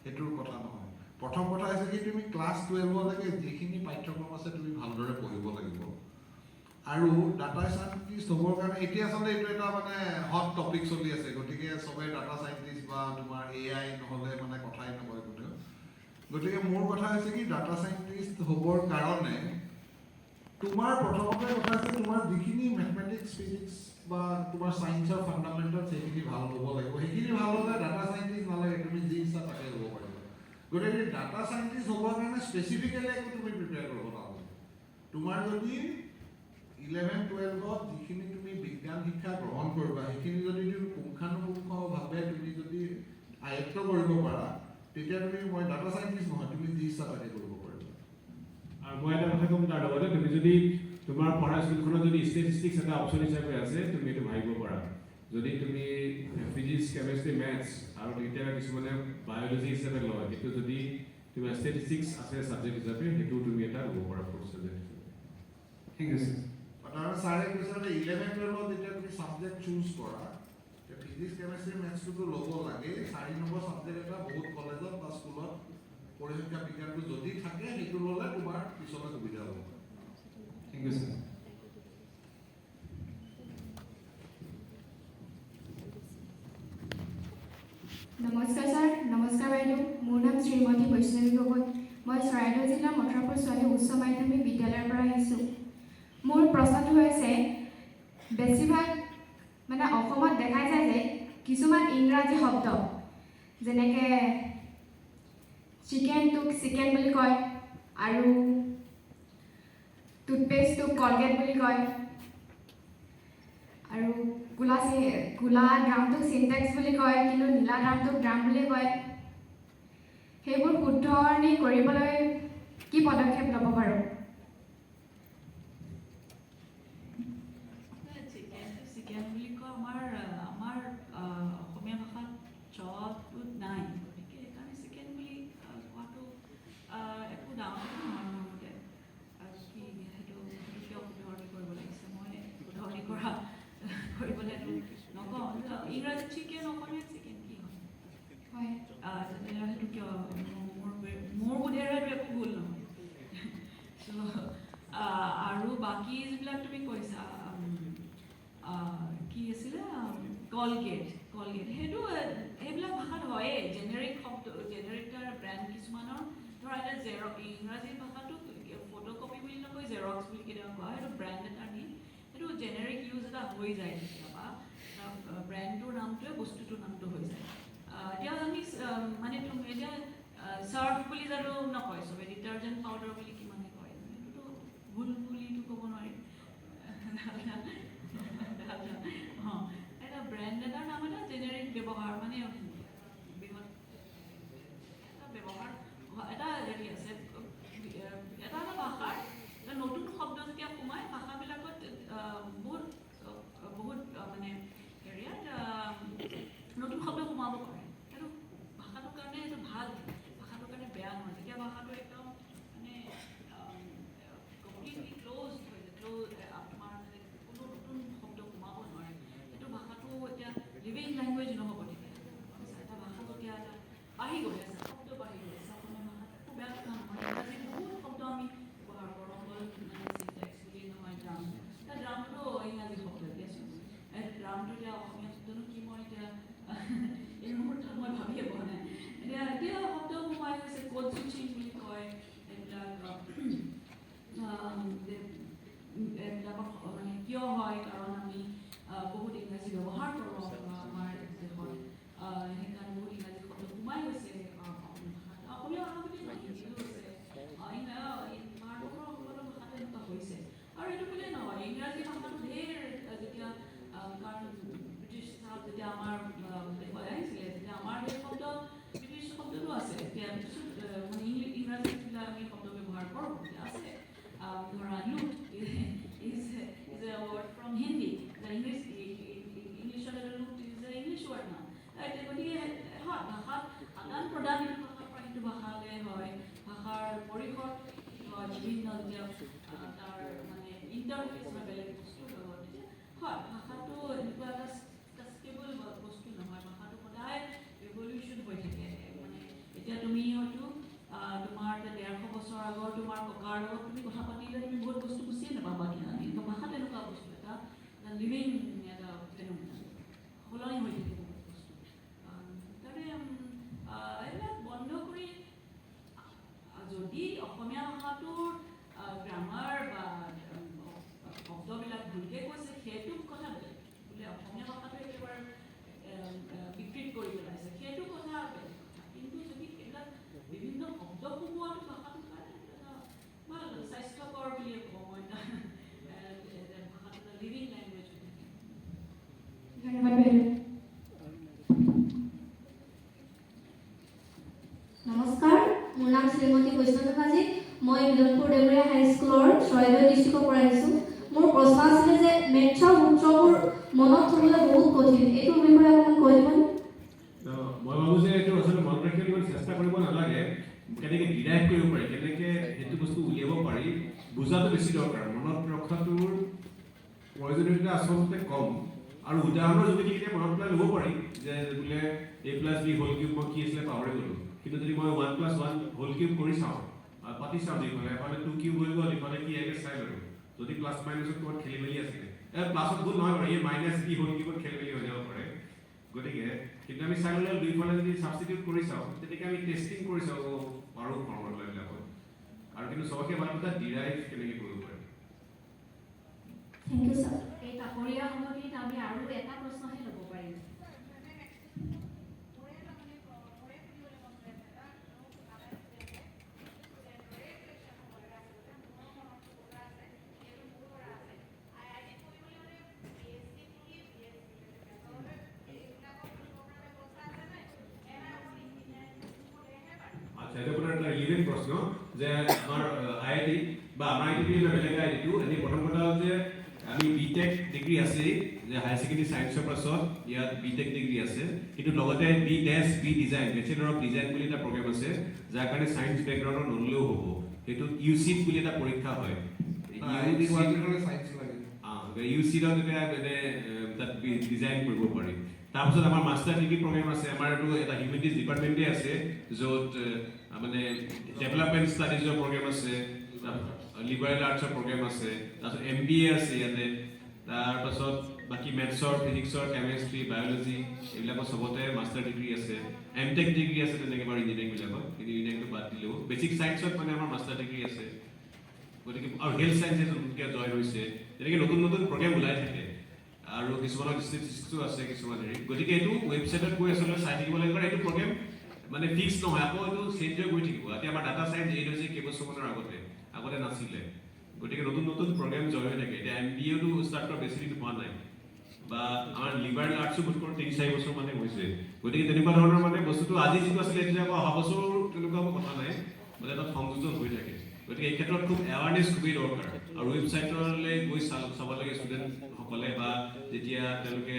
সেইটোৰ কথা নহয়। প্ৰথম কথা হৈছে কি, তুমি ক্লাছ 12লৈকে যিখিনি পাঠ্যক্ৰম আছে তুমি ভালদৰে পঢ়িব লাগিব। আৰু ডাটা সাইন্টিস্ট হ'বৰ কাৰণে এতিয়া আচলতে এইটো এটা মানে হট টপিক চলি আছে। গতিকে চবেই ডাটা সাইন্টিস্ট বা তোমাৰ AI নহ'লে মানে কথাই নকয় কোনেও। গতিকে মোৰ কথা হৈছে কি, ডাটা সাইন্টিস্ট হ'বৰ কাৰণে তোমাৰ প্ৰথমতে কথা হৈছে তোমাৰ যিখিনি মেথমেটিক্স, ফিজিক্স বা তোমাৰ সায়েন্সৰ ফান্ডামেন্টালছ সেইখিনি ভাল হ'ব লাগিব সেইখিনি ভাল হ'লে ডাটা সায়েন্টিষ্ট নালাগে তুমি যি ইচ্ছা তাকে হ'ব পাৰিবা গতিকে ডাটা সায়েন্টিষ্ট হ'বৰ কাৰণে স্পেচিফিকেলি একো তুমি প্ৰিপেয়াৰ কৰিব নালাগে তোমাৰ যদি 11-12ত যিখিনি তুমি বিজ্ঞান শিক্ষা গ্ৰহণ কৰিবা সেইখিনি যদি তুমি পুংখানুপুংখভাৱে তুমি যদি আয়ত্ত কৰিব পাৰা তেতিয়া তুমি মই ডাটা সায়েন্টিষ্ট নহয় তুমি যি ইচ্ছা তাকে কৰিব পাৰিবা আৰু মই এটা কথা ক'ম তাৰ লগতে তুমি যদি তোমাৰ পঢ়া স্কুলখনত যদি ষ্টেটিষ্টিক্স এটা অপশ্যন হিচাপে আছে তুমি এইটো ভাবিব পাৰা যদি তুমি ফিজিক্স কেমেষ্ট্ৰি মেথছ আৰু কেতিয়াবা কিছুমানে বায়'লজি হিচাপে লয় সেইটো যদি তুমি ষ্টেটিষ্টিক্স আছে ছাবজেক্ট হিচাপে সেইটো তুমি এটা ল'ব পাৰা ফ'ৰ্থ ছাবজেক্ট ঠিক আছে আৰু ছাৰে কৈছে যে 11-12ত যেতিয়া তুমি ছাবজেক্ট চুজ কৰা ফিজিক্স কেমেষ্ট্ৰি মেথছটো ল'ব লাগে 4 নম্বৰ ছাবজেক্ট এটা বহুত কলেজত বা স্কুলত পৰিসংখ্যা বিজ্ঞানটো যদি থাকে সেইটো ল'লে তোমাৰ পিছলৈ সুবিধা হ'ব ঠিক আছে নমস্কাৰ ছাৰ নমস্কাৰ বাইদেউ মোৰ নাম শ্ৰীমতী বৈষ্ণৱী গগৈ মই চৰাইদেউ জিলাৰ মথুৰাপুৰ ছোৱালী উচ্চ মাধ্যমিক বিদ্যালয়ৰ পৰা আহিছোঁ মোৰ প্ৰশ্নটো হৈছে বেছিভাগ মানে অসমত দেখা যায় যে কিছুমান ইংৰাজী শব্দ যেনেকৈ চিকেনটোক চিকেন বুলি কয় আৰু টুথপেষ্টটোক কলগেট বুলি কয় আৰু কোলা ড্ৰামটোক চিনটেক্স বুলি কয় কিন্তু নীলা ড্ৰামটোক ড্ৰাম বুলি কয় সেইবোৰ শুদ্ধৰণি কৰিবলৈ কি পদক্ষেপ ল'ব পাৰোঁ চিকেন বুলি কয় আমাৰ অসমীয়া ভাষাত চটো নাই গতিকে সেইকাৰণে চিকেন বুলি কোৱাটো একো ডাঙৰ নহয় মোৰ মতে কি সেইটো কিয় শুধৰণি কৰিব লাগিছে মই শুধৰণি কৰিবলৈ নকওঁ ইংৰাজী চিকেন অসমীয়াত চিকেন কি হয় সেইটো কিয় মোৰ বোধেৰে একো ভুল নহয় আৰু বাকী যিবিলাক তুমি কৈছা কি আছিলে কলগেট সেইটো সেইবিলাক ভাষাত হয়েই জেনেৰিক শব্দ জেনেৰিক তাৰ ব্ৰেণ্ড কিছুমানৰ ধৰা এতিয়া ইংৰাজী ভাষাটো ফটোকপি বুলি নকয় জেৰক্স বুলি কেতিয়াবা কোৱা সেইটো ব্ৰেণ্ড এটা নি সেইটো জেনেৰিক ইউজ এটা হৈ যায় কেতিয়াবা ব্ৰেণ্ডটোৰ নামটোৱে বস্তুটোৰ নামটো হৈ যায় এতিয়া আমি মানে তুমি এতিয়া চাৰ্ফ বুলি জানো নকয় চবে ডিটাৰজেণ্ট পাউডাৰ বুলি কিমানে কয় সেইটোতো ভুল বুলিতো ক'ব নোৱাৰি এটা ব্ৰেণ্ড এটাৰ নাম এটা জেনেৰিক ব্যৱহাৰ মানে বৃহৎ এটা ব্যৱহাৰ এটা হেৰি আছে এটা ভাষাৰ নতুন শব্দ যেতিয়া সোমায় ভাষাবিলাকত বহুত মানে হেৰিয়াত নতুন শব্দ সোমাব পাৰে সেইটো ভাষাটোৰ কাৰণে সেইটো ভাল ভাষাটোৰ কাৰণে বেয়া নহয় যেতিয়া ভাষাটো একদম মানে কমপ্লিটলি ক্ল'জ হৈ যায় তোমাৰ মানে কোনো নতুন শব্দ সোমাব নোৱাৰে সেইটো ভাষাটো এতিয়া লিভিং লেংগুৱেজ নহ'ব তেতিয়া এটা ভাষা যেতিয়া এটা বাঢ়ি গৈ আছে শব্দ বাঢ়ি গৈ আছে অসমীয়া ভাষাটো বেয়া কথা নহয় ইংৰাজী বহুত শব্দ আমি ব্যৱহাৰ কৰোঁ অকল চিনটেক্স বুলি নহয় ড্ৰাম ড্ৰামটো ইংৰাজী শব্দ দিয়াচোন ড্ৰামটো এতিয়া অসমীয়া শব্দনো কি মই এতিয়া এই মুহূৰ্তত মই ভাবিয়ে পোৱা নাই এতিয়া শব্দ সোমাই গৈছে কচুচি বুলি কয় এইবিলাকত মানে কিয় হয় কাৰণ আমি বহুত ইংৰাজী ব্যৱহাৰ কৰোঁ আমাৰ দেশত সেইকাৰণে বহুত ইংৰাজী শব্দ সোমাই গৈছে অসমীয়া ভাষা বুলি নহয় হিন্দীও আছে ভাৰতবৰ্ষৰ সকলো ভাষাটো এনেকুৱা হৈছে আৰু এইটো বুলিয়ে নহয় ইংৰাজী ভাষাটো ধেৰ যেতিয়া কাৰণ ব্ৰিটিছ যেতিয়া আমাৰ দেশত আহিছিলে তেতিয়া আমাৰ সেই শব্দ ব্ৰিটিছ শব্দটো আছে এতিয়া মানে ইংৰাজীত যিবিলাক আমি শব্দ ব্যৱহাৰ কৰোঁ তেতিয়া আছে ধৰা লুট is a word from Hindi the English loot is an English word now গতিকে হয় ভাষাত আদান প্ৰদান ভাষাৰ পৰা সেইটো ভাষালৈ হয় ভাষাৰ পৰিসৰ হয় বিভিন্ন তাৰ মানে ইণ্টাৰফেচ বা বেলেগ বস্তুৰ লগত হয় ভাষাটো এনেকুৱা এটা ষ্টেবল বস্তু নহয় ভাষাটো সদায় ৰিভলিউশ্যন হৈ থাকে মানে এতিয়া তুমি হয়তো তোমাৰ 150 বছৰ আগৰ তোমাৰ ককাৰ লগত তুমি কথা পাতিলে তুমি বহুত বস্তু বুজিয়ে নাপাবা কিজানি ভাষা তেনেকুৱা বস্তু এটা লিভিং এটা সলনি হৈ থাকে বহুত বস্তু সেইকাৰণে এইবিলাক বন্ধ কৰি যদি অসমীয়া ভাষাটোৰ গ্ৰামাৰ বা শব্দ বিজনপুৰ দেউৰীয়া হাইস্কুলৰ চৰাইদেউ ডিষ্ট্ৰিক্টৰ পৰা আহিছোঁ। মোৰ প্ৰশ্ন আছিলে যে মেথছৰ সূত্ৰবোৰ মনত থ'বলৈ বহুত কঠিন, এইটোৰ বিষয়ে অকণমান কৈ দিবনে? মই ভাবোঁ যে এইটো আচলতে মনত ৰাখিবলৈ চেষ্টা কৰিব নালাগে, কেনেকৈ ডিৰাইভ কৰিব পাৰি, কেনেকৈ সেইটো বস্তু উলিয়াব পাৰি, বুজাটো বেছি দৰকাৰ। মনত ৰখাটোৰ প্ৰয়োজনীয়তা আচলতে কম, আৰু উদাহৰণৰ যোগেদি এতিয়া মনত পেলাই ল'ব পাৰি যে বোলে a+b হোল কিউব মই কি আছিলে পাহৰি গ'লোঁ, কিন্তু যদি মই 1+1 হোল কিউব কৰি চাওঁ, পাতি চাওঁ যিফালে এফালে 2 কিউব হৈ গ'ল, ইফালে কি আগে চাই ল'লোঁ, যদি প্লাছ মাইনাছত ক'ৰবাত খেলি মেলি আছিলে, প্লাছত ভুল নহয় বাৰু, এই -b হোল কিউবত খেলি মেলি হৈ যাব পাৰে। গতিকে কিন্তু আমি চাই ল'লে দুইফালে যদি ছাবষ্টিটিউট কৰি চাওঁ, তেতিয়া আমি টেষ্টিং কৰি চাওঁ পাৰোঁ ফৰ্মুলাবিলাকত, আৰু কিন্তু চবকে মানুহ ডিৰাইভ কেনেকৈ কৰিব পাৰি। Thank you sir. এই তাপৰীয়া সময়খিনিত আমি আৰু এটা প্ৰশ্নহে ল'ব পাৰিম। আচ্ছা, এটা আপোনাৰ এটা ৰিলেভেণ্ট প্ৰশ্ন যে আমাৰ IIT বা আমাৰ IIT বেলেগ IIT এনেই প্ৰথম কথা হ'ল যে আমি বিটেক ডিগ্ৰী আছে, যে হায়াৰ ছেকেণ্ডেৰী ছায়েন্সৰ পাছত ইয়াত বিটেক ডিগ্ৰী আছে, কিন্তু লগতে B design, bachelor of design বুলি এটা প্ৰগ্ৰেম আছে, যাৰ কাৰণে ছায়েন্স বেকগ্ৰাউণ্ডৰ নল'লেও হ'ব। সেইটো UCIT বুলি এটা পৰীক্ষা হয়। UCITত এতিয়া তাত ডিজাইন কৰিব পাৰি। তাৰপিছত আমাৰ মাষ্টাৰ ডিগ্ৰী প্ৰগ্ৰেম আছে, আমাৰ এইটো এটা হিউমেনিটিজ ডিপাৰ্টমেণ্টে আছে, য'ত মানে ডেভেলপমেণ্ট ষ্টাডিজৰ প্ৰগ্ৰেম আছে, লিবাৰেল আৰ্টছৰ প্ৰগ্ৰেম আছে, তাৰপিছত MBA আছে ইয়াতে, তাৰপাছত বাকী মেথছৰ, ফিজিক্সৰ, কেমেষ্ট্ৰি, বায়'লজি এইবিলাকৰ চবতে মাষ্টাৰ ডিগ্ৰী আছে, MTech ডিগ্ৰী আছে তেনেকৈ বাৰু ইঞ্জিনিয়াৰিংবিলাকত, কিন্তু ইঞ্জিনিয়াৰিংটো বাদ দিলেও বেচিক ছায়েন্সত মানে আমাৰ মাষ্টাৰ ডিগ্ৰী আছে। গতিকে আৰু হেল্থ ছায়েন্সে নতুনকৈ জইন হৈছে, তেনেকৈ নতুন নতুন প্ৰগ্ৰেম ওলাই থাকে, আৰু কিছুমানৰ ষ্টেটিষ্টিক্সো আছে কিছুমান হেৰি। গতিকে এইটো ৱেবছাইটত গৈ আচলতে চাই থাকিব লাগিব, এইটো প্ৰগ্ৰেম মানে ফিক্স নহয়, আকৌ এইটো চেঞ্জ হৈ গৈ থাকিব। এতিয়া আমাৰ ডাটা ছায়েন্স এইট হৈছে কেইবছৰমানৰ আগতে নাছিলে, গতিকে নতুন নতুন প্ৰগ্ৰেম জইন হৈ থাকে। এতিয়া MBAটো ষ্টাৰ্ট কৰা বেছি দিন হোৱা নাই, বা আমাৰ লিবাৰেল আৰ্টছো বোধ কৰোঁ 3-4 বছৰ মানে হৈছে। গতিকে তেনেকুৱা ধৰণৰ মানে বস্তুটো আজি যিটো আছিলে এতিয়া আকৌ অহা বছৰ তেনেকুৱা কথা নাই, মানে তাত সংযোজন হৈ থাকে। গতিকে এই ক্ষেত্ৰত খুব এৱাৰনেছ খুবেই দৰকাৰ, আৰু ৱেবছাইটলৈ গৈ চাব লাগে ষ্টুডেণ্টসকলে, বা যেতিয়া তেওঁলোকে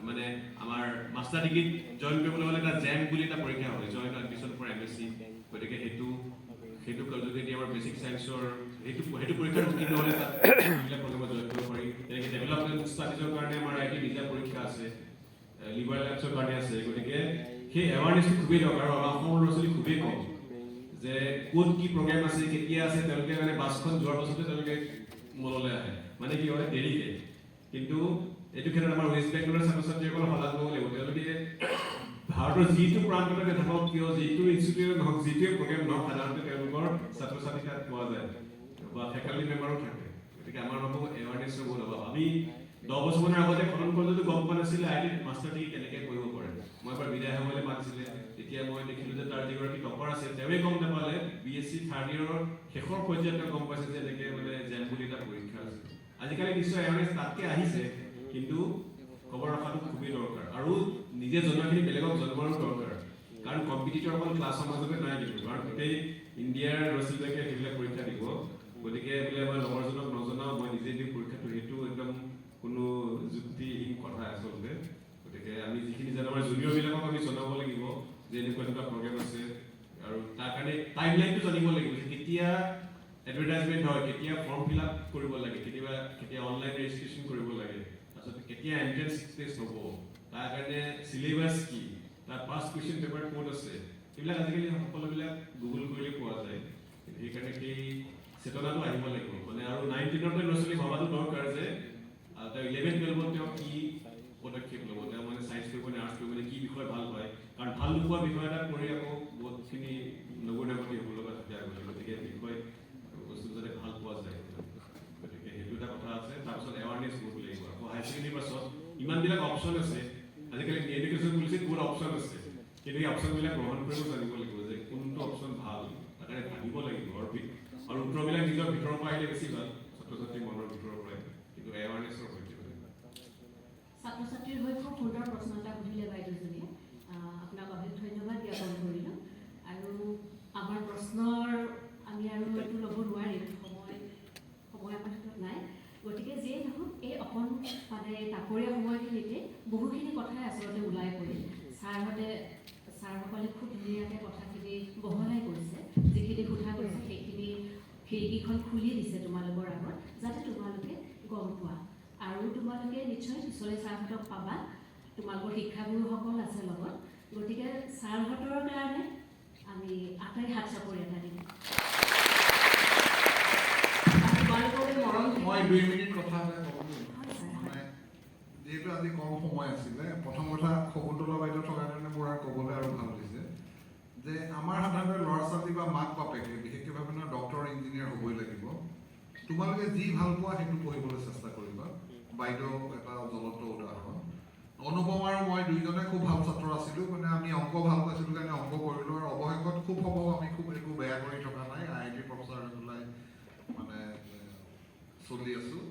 মানে আমাৰ মাষ্টাৰ ডিগ্ৰীত জইন কৰিবলৈ হ'লে এটা জেম বুলি এটা পৰীক্ষা হয়, জইণ্ট এডমিশ্যন ফৰ MSc। গতিকে সেইটো যদি আমাৰ বেচিক ছায়েন্সৰ সেইটো পৰীক্ষাত উত্তীৰ্ণ হ'লে তাত এইবিলাক প্ৰগ্ৰেমত জইন কৰিব পাৰি। তেনেকৈ ডেভেলপমেণ্ট ষ্টাডিজৰ কাৰণে আমাৰ IIT নিজা পৰীক্ষা আছে, লিবাৰেল আৰ্টছৰ কাৰণে আছে। গতিকে সেই এৱাৰনেছটো খুবেই দৰকাৰ, আৰু আমাৰ অসমৰ ল'ৰা ছোৱালী খুবেই কম যে ক'ত কি প্ৰগ্ৰেম আছে, কেতিয়া আছে, তেওঁলোকে মানে বাছখন যোৱাৰ পাছতে তেওঁলোকে মনলৈ আহে, মানে কি হয় দেৰিকে। কিন্তু এইটো ক্ষেত্ৰত আমাৰ ৱেষ্ট বেংগলৰ ছাত্ৰ ছাত্ৰীসকলক সজাগ হ'ব লাগিব। তেওঁলোকে ভাৰতৰ যিটো প্ৰান্ততে নাথাকক কিয়, যিটো ইনষ্টিটিউট নহওক, যিটোৱে প্ৰগ্ৰেম নহওক, সাধাৰণতে তেওঁলোকৰ ছাত্ৰ ছাত্ৰী তাত পোৱা যায়, বা ফেকাল্টি মেম্বাৰো থাকে। গতিকে আমাৰ ভাবোঁ এৱাৰনেছৰ বহুত অভাৱ। আমি 10 বছৰমানৰ আগতে খনন কলেজতো গম পোৱা নাছিলে IIT মাষ্টাৰ ডিগ্ৰী কেনেকৈ কৰিব পাৰে। মই এবাৰ বিদায় সময়লৈ মাতিছিলে, তেতিয়া মই দেখিলোঁ যে তাৰ যিগৰাকী টপাৰ আছে তেওঁৱে গম নাপালে, BSc থাৰ্ড ইয়েৰৰ শেষৰ পৰ্যায়ত তেওঁ গম পাইছে যে এনেকৈ মানে জেম বুলি এটা পৰীক্ষা আছে। আজিকালি নিশ্চয় এৱাৰনেছ তাতকৈ আহিছে, কিন্তু খবৰ ৰখাটো খুবেই দৰকাৰ, আৰু নিজে জনাখিনি বেলেগক জনোৱাৰো দৰকাৰ। কাৰণ কম্পিটিটৰ অকল ক্লাছৰ মাজতে নাই, কিন্তু কাৰণ গোটেই ইণ্ডিয়াৰ ল'ৰা ছোৱালীবিলাকে সেইবিলাক পৰীক্ষা দিব। গতিকে বোলে মই লগৰজনক নজনাওঁ, মই নিজে দিম পৰীক্ষাটো, সেইটো একদম কোনো যুক্তিহীন কথা আচলতে। গতিকে আমি যিখিনি জানো আমাৰ জুনিয়ৰবিলাকক আমি জনাব লাগিব যে এনেকুৱা এনেকুৱা প্ৰগ্ৰেম আছে, আৰু তাৰ কাৰণে টাইমলাইনটো জানিব লাগিব যে কেতিয়া এডভাৰটাইজমেণ্ট হয়, কেতিয়া ফৰ্ম ফিল আপ কৰিব লাগে, কেতিয়া অনলাইন ৰেজিষ্ট্ৰেশ্যন কৰিব লাগে, তাৰপিছত কেতিয়া এণ্ট্ৰেন্স টেষ্ট হ'ব, তাৰ কাৰণে চিলেবাছ কি, তাৰ পাষ্ট কুৱেশ্যন পেপাৰ ক'ত আছে, এইবিলাক আজিকালি সকলোবিলাক গুগল কৰিলে পোৱা যায়। সেইকাৰণে সেই চেতনাটো আহিব লাগিব মানে, আৰু 9-10তে ল'ৰা ছোৱালী ভবাটো দৰকাৰ যে তেওঁ 11-12ত তেওঁ কি পদক্ষেপ ল'ব, তেওঁ মানে ছায়েন্স কৰিব নে আৰ্টছ কৰিব নে, কি বিষয় ভাল পায়। কাৰণ ভাল নোপোৱা বিষয় এটা কৰি আকৌ বহুতখিনি নগণ্যগতি হ'ব লগা থাকে আগতে। গতিকে বিষয় বস্তু যাতে ভাল পোৱা যায়, গতিকে সেইটো এটা কথা আছে। তাৰপিছত এৱাৰনেছ কৰিব লাগিব। আকৌ হায়াৰ ছেকেণ্ডেৰীৰ পাছত ইমানবিলাক অপশ্যন আছে, আজিকালি এডুকেশ্যন পলিচিত বহুত অপশ্যন আছে, কিন্তু এই অপশ্যনবিলাক গ্ৰহণ কৰিব জানিব লাগিব যে কোনটো অপশ্যন ভাল, তাৰ কাৰণে ভাবিব লাগিব। আৰু উত্তৰবিলাক নিজৰ ভিতৰৰ পৰা আহিলে বেছি ভাল, ছাত্ৰ ছাত্ৰীৰ মনৰ ভিতৰৰ পৰাই, কিন্তু এৱাৰনেছৰ সৈতে। ছাত্ৰ ছাত্ৰীৰ হৈ খুব সুন্দৰ প্ৰশ্ন এটা সুধিলে বাইদেউজনীয়ে, আপোনাক অশেষ ধন্যবাদ জ্ঞাপন কৰিলোঁ। আৰু আমাৰ প্ৰশ্নৰ আমি আৰু এইটো ল'ব কথাই আচলতে ওলাই পৰিল। ছাৰসকলে খুব ধুনীয়াকৈ কথাখিনি বহলাই কৈছে, যিখিনি সোধা কৰিছে সেইখিনি খিৰিকীখন খুলি দিছে তোমালোকৰ আগত, যাতে তোমালোকে গম পোৱা। আৰু তোমালোকে নিশ্চয় পিছলৈ ছাৰহঁতক পাবা, তোমালোকৰ শিক্ষাগুৰুসকল আছে লগত। গতিকে ছাৰহঁতৰ কাৰণে আমি আটাই হাত চাপৰি এটা দিম। তোমালোকৰ মৰম মই 2 মিনিট কথা এটা ক'ব মানে যেহেতু আজি কম সময় আছিলে, প্ৰথম কথা শকুন্তলা বাইদেউ থকাৰ কাৰণে মোৰ আৰু ক'বলৈ আৰু ভাল হৈছে যে আমাৰ সাধাৰণতে ল'ৰা ছোৱালী বা মাক বাপেকে বিশেষকৈ ভাবে নহয় ডক্টৰ ইঞ্জিনিয়াৰ হ'বই লাগিব। তোমালোকে যি ভাল পোৱা সেইটো পঢ়িবলৈ চেষ্টা কৰিবা। বাইদেউ এটা জ্বলন্ত উদাহৰণ। অনুপম আৰু মই দুইজনে খুব ভাল ছাত্ৰ আছিলোঁ, মানে আমি অংক ভাল পাইছিলোঁ কাৰণে অংক কৰিলোঁ, আৰু অৱশেষত খুব সম্ভৱ আমি খুব একো বেয়া কৰি থকা নাই, IIT প্ৰফেচাৰ হৈ পেলাই মানে চলি আছোঁ।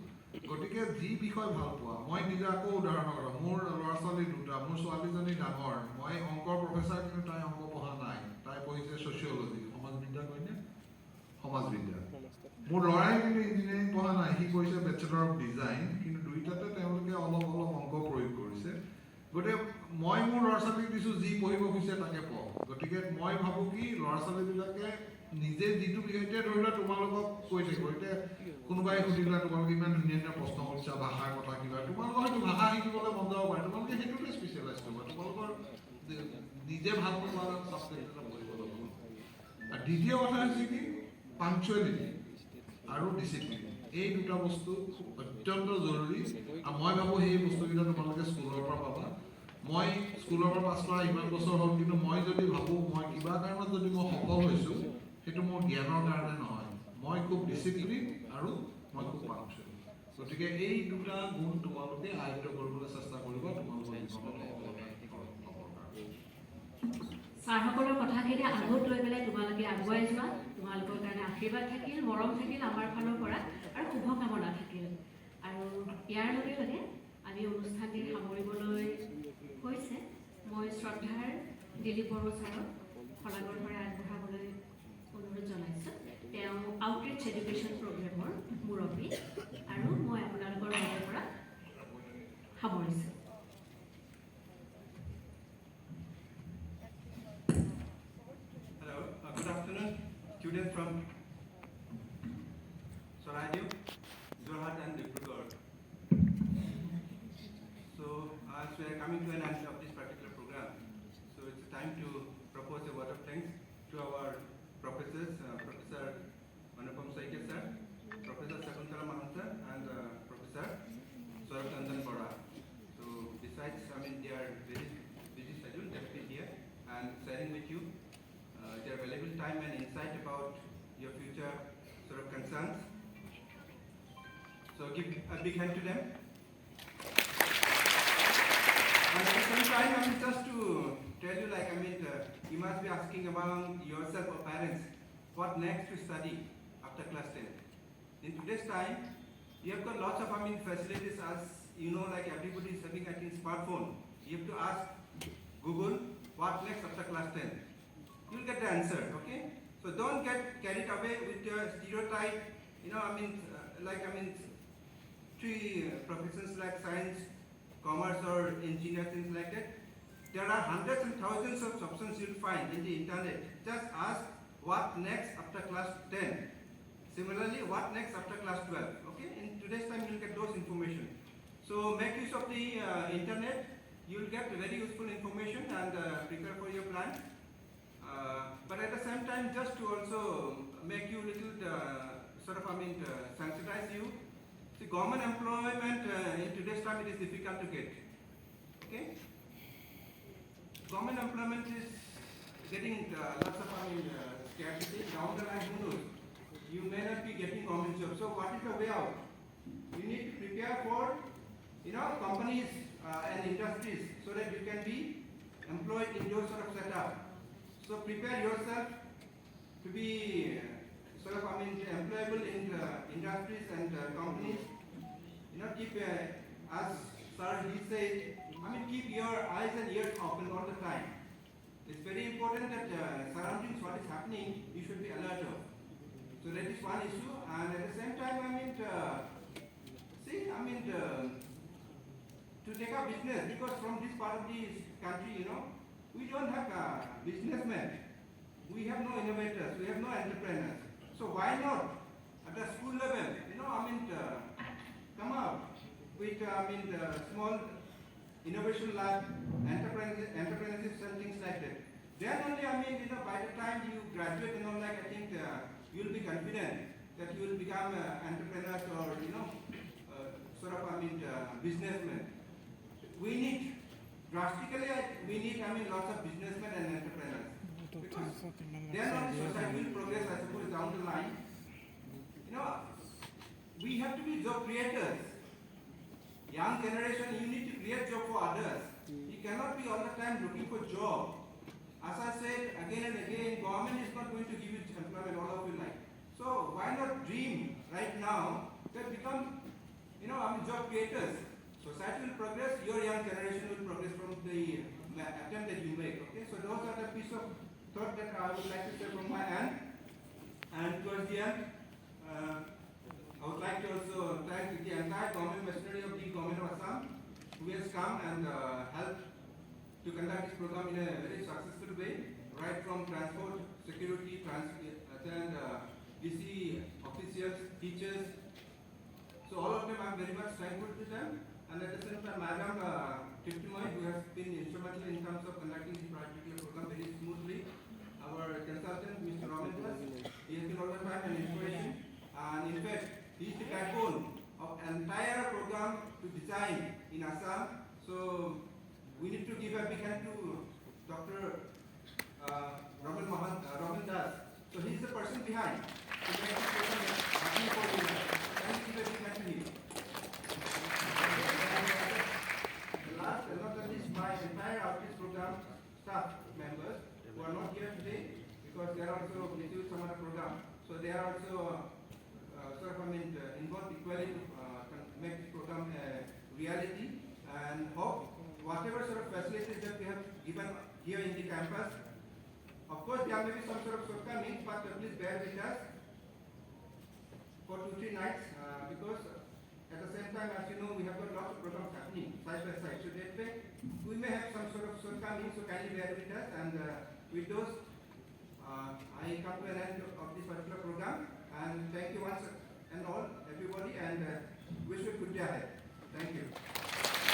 গতিকে যি বিষয় ভাল পোৱা, মই নিজে আকৌ উদাহৰণৰ কথা, মোৰ ল'ৰা ছোৱালী দুটা, মোৰ ছোৱালীজনী ডাঙৰ, মই অংকৰ প্ৰফেচাৰ কিন্তু তাই অংক পঢ়া নাই, তাই পঢ়িছে ছচিয়লজি, সমাজবিদ্যা কয়নে, সমাজবিদ্যা। মোৰ ল'ৰাই কিন্তু ইঞ্জিনিয়াৰিং পঢ়া নাই, সি কৰিছে বেচেলৰ অফ ডিজাইন, কিন্তু দুইটাতে তেওঁলোকে অলপ অলপ অংক প্ৰয়োগ কৰিছে। গতিকে মই মোৰ ল'ৰা ছোৱালীক দিছোঁ যি পঢ়িব খুজিছে তাকে পঢ়। গতিকে মই ভাবোঁ কি ল'ৰা ছোৱালীবিলাকে নিজে যিটো বিষয়, এতিয়া ধৰি লোৱা তোমালোকক কৈ থাকিব, এতিয়া কোনোবাই সুধিলা তোমালোকে ইমান ধুনীয়া ধুনীয়া প্ৰশ্ন কৰিছা ভাষাৰ কথা কিবা, তোমালোকৰ হয়তো ভাষা শিকিবলৈ মন যাব পাৰে, তোমালোকে সেইটোতে স্পেচিয়েলাইজ কৰিবা, তোমালোকৰ নিজে ভাল পোৱা ছাবজেক্ট এটা পঢ়িব লাগিব। আৰু দ্বিতীয় কথা হৈছে কি পাংচুৱেলিটি আৰু ডিচিপ্লিন, এই দুটা বস্তু অত্যন্ত জৰুৰী। আৰু মই ভাবোঁ সেই বস্তুকেইটা তোমালোকে স্কুলৰ পৰা পাবা। মই স্কুলৰ পৰা পাছ কৰা ইমান বছৰ হ'ল, কিন্তু মই যদি ভাবোঁ মই কিবা কাৰণত যদি মই সফল হৈছোঁ, সেইটো মোৰ জ্ঞানৰ কাৰণে নহয়, মই খুব ডিচিপ্লিন আৰু মই খুব পাংচুৱেল। গতিকে এই দুটা গুণ তোমালোকে আয়ত্ব কৰিবলৈ চেষ্টা কৰিবা তোমালোকৰ জীৱনত সফলতা পাবৰ কাৰণে। ছাৰসকলৰ কথাখিনি আগত লৈ পেলাই তোমালোকে আগুৱাই যোৱা। তোমালোকৰ কাৰণে আশীৰ্বাদ থাকিল, মৰম থাকিল আমাৰ ফালৰ পৰা, আৰু শুভকামনা থাকিল। আৰু ইয়াৰ লগে লগে আমি অনুষ্ঠানটি সামৰিবলৈ হৈছে। মই শ্ৰদ্ধাৰ দিলীপ বড়ো ছাৰক শলাগৰ পৰা আগবঢ়াবলৈ অনুৰোধ জনাইছোঁ। তেওঁ আউটৰিচ এডুকেশ্যন প্ৰগ্ৰেমৰ মুৰব্বী, আৰু মই আপোনালোকৰ মাজৰ পৰা সামৰিছোঁ। Good afternoon, students from Soradio, Jorhat and Dibrugarh. So, as we are coming to an end of this particular program, so it's time to propose a word of thanks to our professors, Professor Anupam Saike sir, Professor Shakuntala Mahanta, and Professor Saurabh Nandan Bora. So, besides, they are very busy schedule, they have been here and sharing with you their valuable time and insight about your future sort of concerns. So give a big hand to them. And at the same time, just to tell you, you must be asking among yourself or parents, what next to study after class 10. In today's time, you have got lots of facilities, as you know, like everybody is having a smartphone. You have to ask Google, what next after class 10. You'll get the answer, okay? So don't get carried away with your stereotype, three professions like science, commerce or engineer, things like that. There are hundreds and thousands of options you'll find in the internet. Just ask what next after class 10. Similarly, what next after class 12, okay? In today's time, you'll get those information. So make use of the internet. You'll get very useful information and prepare for your plan. But at the same time, just to also make you little sensitize you. See, government employment in today's time, it is difficult to get. Okay? Government employment is getting lots of scarcity. Down the line, who knows? You may not be getting government jobs. So what is the way out? You need to prepare for, companies and industries so that you can be employed in those sort of setup. So prepare yourself to be employable in industries and companies. Keep, as sir he said, keep your eyes and ears open all the time. It's very important that surroundings what is happening, you should be alert of. So that is one issue, and at the same time, to take up business, because from this part of of these country, we don't have businessmen. We have no innovators. We have no entrepreneurs. So why not at the school level, come out with, the small innovation lab, entrepreneurship and things like that. Then only, by the time you graduate and all that, I think you'll be confident that you will become entrepreneurs or, businessmen. We need, drastically, lots of businessmen and entrepreneurs. Because then only society will progress, I suppose, down the line. We have to be job creators. Young generation, you need to create job for others. You cannot be all the time looking for job. As I said again and again, government is not going to give you employment all of your life. So why not dream right now that become, job creators. Society will progress, your young generation will progress from the attempt that you make. Okay, so those are the piece of thought that I would like to say from my end. And towards the end, I would like to also thank the entire government machinery of the government of Assam who has come and helped to conduct this program in a very successful way, right from transport, security, and DC officials, teachers. So all of them, I'm very much thankful to them. And at the same time, Madam Tiptimoy, who has been instrumental in terms of conducting this particular program very smoothly. Our consultant, Mr. Robin Das, he has been all the time an inspiration. And in fact, he is the backbone of entire program to design in Assam. So we need to give a big hand to Dr. Robin Das. So he is the person behind to make this program happen for you. Thank you very much to him. The last and not the least, my entire outreach program staff members who are not here today because they are also busy with some other program. So they are also involved equally to make this program a reality, and hope whatever sort of facilities that we have given here in the campus, of course there may be some sort of shortcomings, but please bear with us for 2-3 nights because at the same time, as you know, we have got lots of programs happening side by side. So that way, we may have some sort of shortcomings, so kindly bear with us. And with those, I come to an end of this particular program. And thank you once and all, everybody, and wish you a good day ahead. Thank you.